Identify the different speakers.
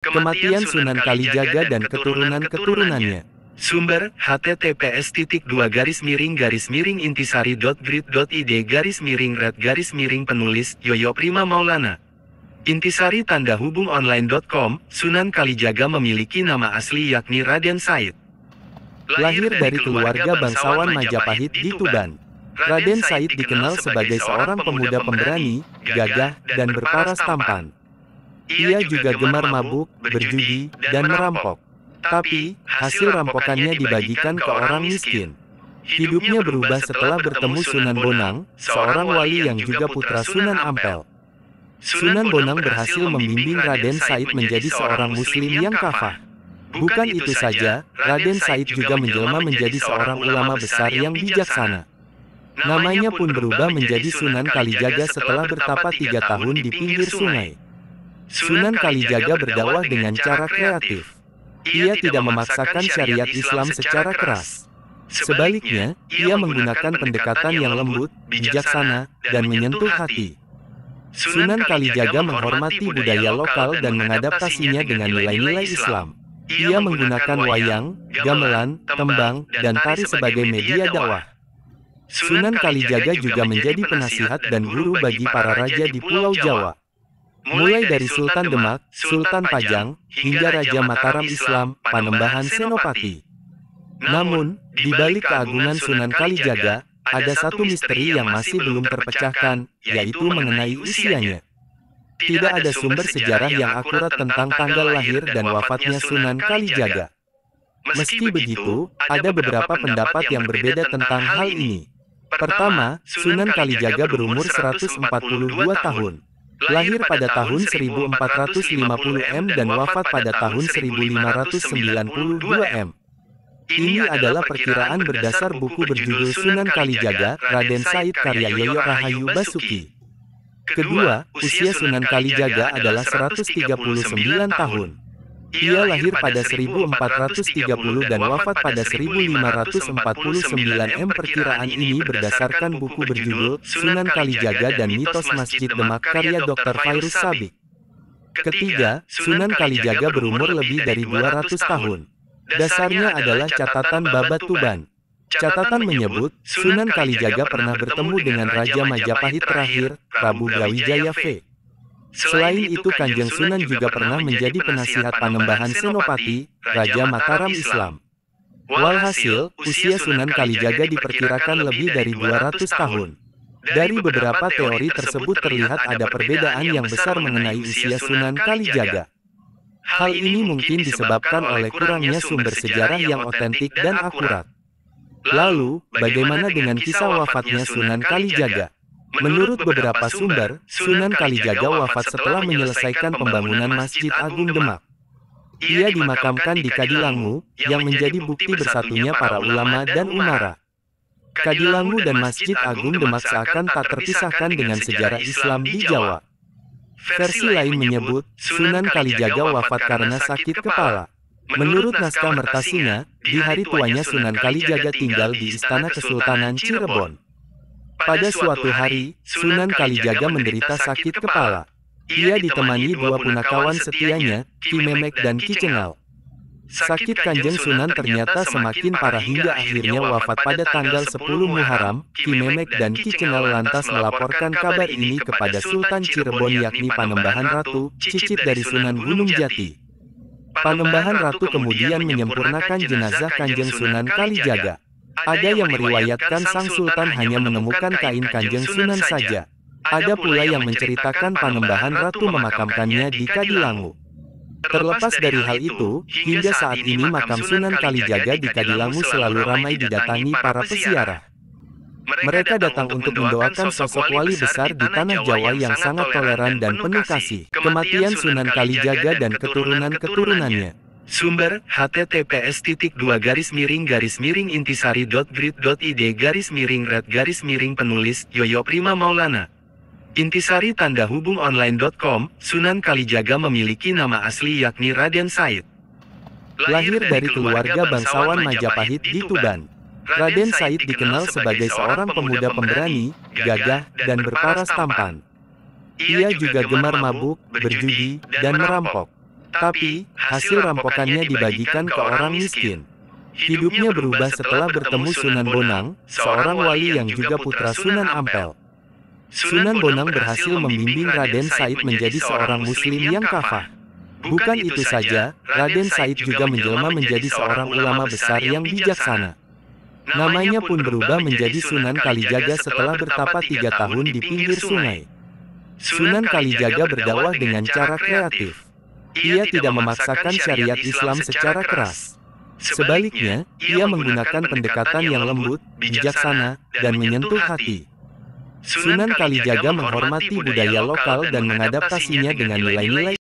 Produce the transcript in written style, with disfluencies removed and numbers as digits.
Speaker 1: Kematian Sunan Kalijaga dan keturunan-keturunannya. Sumber, https://intisari.grid.id/red-penulis, Yoyo Prima Maulana. Intisari tanda hubung online.com, Sunan Kalijaga memiliki nama asli yakni Raden Said. Lahir dari keluarga bangsawan Majapahit di Tuban. Raden Said dikenal sebagai seorang pemuda pemberani, gagah, dan berparas tampan. Ia juga gemar mabuk, berjudi, dan merampok. Tapi, hasil rampokannya dibagikan ke orang miskin. Hidupnya berubah setelah bertemu Sunan Bonang, seorang wali yang juga putra Sunan Ampel. Sunan Bonang berhasil membimbing Raden Said menjadi seorang muslim yang kafah. Bukan itu saja, Raden Said juga menjelma menjadi seorang ulama besar yang bijaksana. Namanya pun berubah menjadi Sunan Kalijaga setelah bertapa 3 tahun di pinggir sungai. Sunan Kalijaga berdakwah dengan cara kreatif. Ia tidak memaksakan syariat Islam secara keras. Sebaliknya, ia menggunakan pendekatan yang lembut, bijaksana, dan menyentuh hati. Sunan Kalijaga menghormati budaya lokal dan mengadaptasinya dengan nilai-nilai Islam. Ia menggunakan wayang, gamelan, tembang, dan tari sebagai media dakwah. Sunan Kalijaga juga menjadi penasihat dan guru bagi para raja di Pulau Jawa. Mulai dari Sultan Demak, Sultan Pajang, hingga Raja Mataram Islam, Panembahan Senopati. Namun, di balik keagungan Sunan Kalijaga, ada satu misteri yang masih belum terpecahkan, yaitu mengenai usianya. Tidak ada sumber sejarah yang akurat tentang tanggal lahir dan wafatnya Sunan Kalijaga. Meski begitu, ada beberapa pendapat yang berbeda tentang hal ini. Pertama, Sunan Kalijaga berumur 142 tahun. Lahir pada tahun 1450 M dan wafat pada tahun 1592 M. Ini adalah perkiraan berdasar buku berjudul Sunan Kalijaga, Raden Said karya Yoyo Rahayu Basuki. Kedua, usia Sunan Kalijaga adalah 139 tahun. Ia lahir pada 1430 dan wafat pada 1549 M. Perkiraan ini berdasarkan buku berjudul Sunan Kalijaga dan Mitos Masjid Demak karya Dr. Fairuz Sabik. Ketiga, Sunan Kalijaga berumur lebih dari 200 tahun. Dasarnya adalah catatan Babat Tuban. Catatan menyebut, Sunan Kalijaga pernah bertemu dengan Raja Majapahit terakhir, Prabu Brawijaya V. Selain itu Kanjeng Sunan juga pernah menjadi penasihat Panembahan Senopati, Raja Mataram Islam. Walhasil, usia Sunan Kalijaga diperkirakan lebih dari 200 tahun. Dari beberapa teori tersebut terlihat ada perbedaan yang besar mengenai usia Sunan Kalijaga. Hal ini mungkin disebabkan oleh kurangnya sumber sejarah yang otentik dan akurat. Lalu, bagaimana dengan kisah wafatnya Sunan Kalijaga? Menurut beberapa sumber, Sunan Kalijaga wafat setelah menyelesaikan pembangunan Masjid Agung Demak. Ia dimakamkan di Kadilangu, yang menjadi bukti bersatunya para ulama dan umara. Kadilangu dan Masjid Agung Demak seakan tak terpisahkan dengan sejarah Islam di Jawa. Versi lain menyebut, Sunan Kalijaga wafat karena sakit kepala. Menurut naskah Mertasina, di hari tuanya Sunan Kalijaga tinggal di Istana Kesultanan Cirebon. Pada suatu hari, Sunan Kalijaga menderita sakit kepala. Ia ditemani 2 punakawan setianya, Ki Memek dan Ki Cengal. Sakit Kanjeng Sunan ternyata semakin parah hingga akhirnya wafat pada tanggal 10 Muharram. Ki Memek dan Ki Cengal lantas melaporkan kabar ini kepada Sultan Cirebon yakni Panembahan Ratu, cicit dari Sunan Gunung Jati. Panembahan Ratu kemudian menyempurnakan jenazah Kanjeng Sunan Kalijaga. Ada yang meriwayatkan sang sultan hanya menemukan kain Kanjeng Sunan saja. Ada pula yang menceritakan Panembahan Ratu memakamkannya di Kadilangu. Terlepas dari hal itu, hingga saat ini makam Sunan Kalijaga di Kadilangu selalu ramai didatangi para peziarah. Mereka datang untuk mendoakan sosok wali besar di tanah Jawa yang sangat toleran dan penuh kasih. Kematian Sunan Kalijaga dan keturunan-keturunannya. Sumber, https://intisari.grid.id/red-penulis, Yoyo Prima Maulana. Intisari tanda hubung online.com, Sunan Kalijaga memiliki nama asli yakni Raden Said. Lahir dari keluarga bangsawan Majapahit di Tuban. Raden Said dikenal sebagai seorang pemuda pemberani, gagah, dan berparas tampan. Ia juga gemar mabuk, berjudi, dan merampok. Tapi, hasil rampokannya dibagikan ke orang miskin. Hidupnya berubah setelah bertemu Sunan Bonang, seorang wali yang juga putra Sunan Ampel. Sunan Bonang berhasil membimbing Raden Said menjadi seorang muslim yang kafah. Bukan itu saja, Raden Said juga menjelma menjadi seorang ulama besar yang bijaksana. Namanya pun berubah menjadi Sunan Kalijaga setelah bertapa 3 tahun di pinggir sungai. Sunan Kalijaga berdakwah dengan cara kreatif. Ia tidak memaksakan syariat Islam secara keras. Sebaliknya, ia menggunakan pendekatan yang lembut, bijaksana, dan menyentuh hati. Sunan Kalijaga menghormati budaya lokal dan mengadaptasinya dengan nilai-nilai